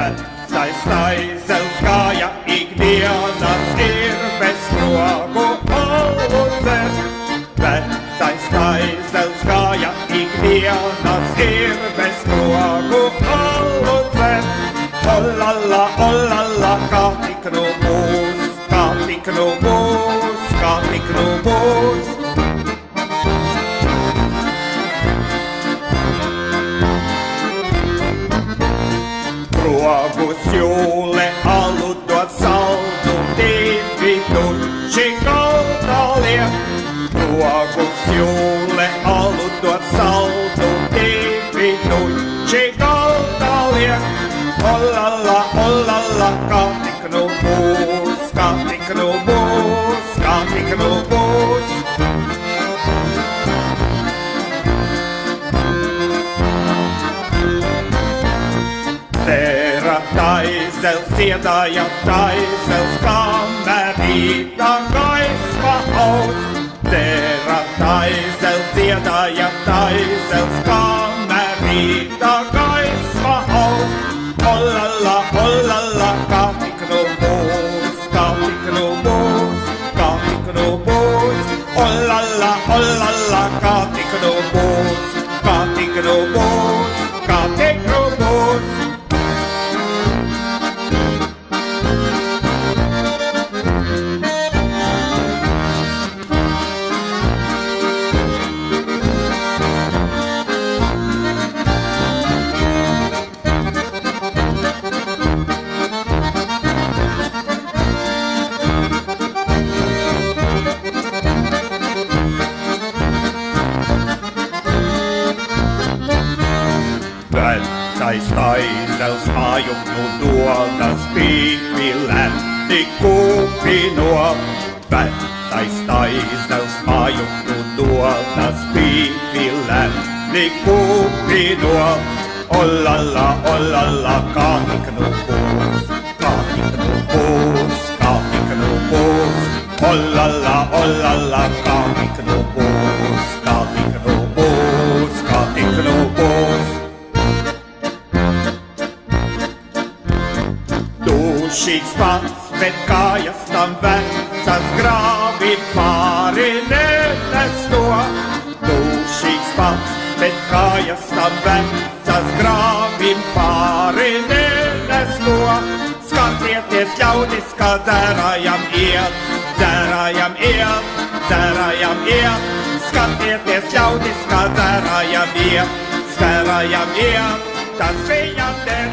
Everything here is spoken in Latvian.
Vecais taizels kāja ikdienas ir bez krogu aludzer. Vecais taizels kāja ikdienas ir bez krogu aludzer. Olala, olala, kā tik nu būs, kā tik nu būs, kā tik nu būs. Krogus jūle alu dod saldu, divi tuči galdalie. Krogus jūle alu dod saldu, divi tuči galdalie. Olala, olala, kā tik nu būs, kā tik nu būs, kā tik nu būs. Tēra taizels, iedāja taizels, kamēr rīta gaisma aus. Tēra taizels, iedāja taizels, kamēr rīta gaisma aus. Olala, olala, kā tik nu būs, kā tik nu būs, kā tik nu būs. Olala, olala, kā tik nu būs, kā tik nu būs, kā tik nu būs. Vecais taizels mājum nu dodas pīpilēni kupino. Vecais taizels mājum nu dodas pīpilēni kupino. Olala, olala, kā tik nu būs, kā tik nu būs, kā tik nu būs. Olala, olala, kā tik nu būs, kā tik nu būs, kā tik nu būs. Dušīgs pats, bet kājas tam vecas grāvi pāri nenes to. Dušīgs pats, bet kājas tam vecas grāvi pāri nenes to. Skatieties, ļaudis, kā dzērājam iet, dzērājam iet, dzērājam iet. Skatieties, ļaudis, kā dzērājam iet, dzērājam iet, tas viņam der.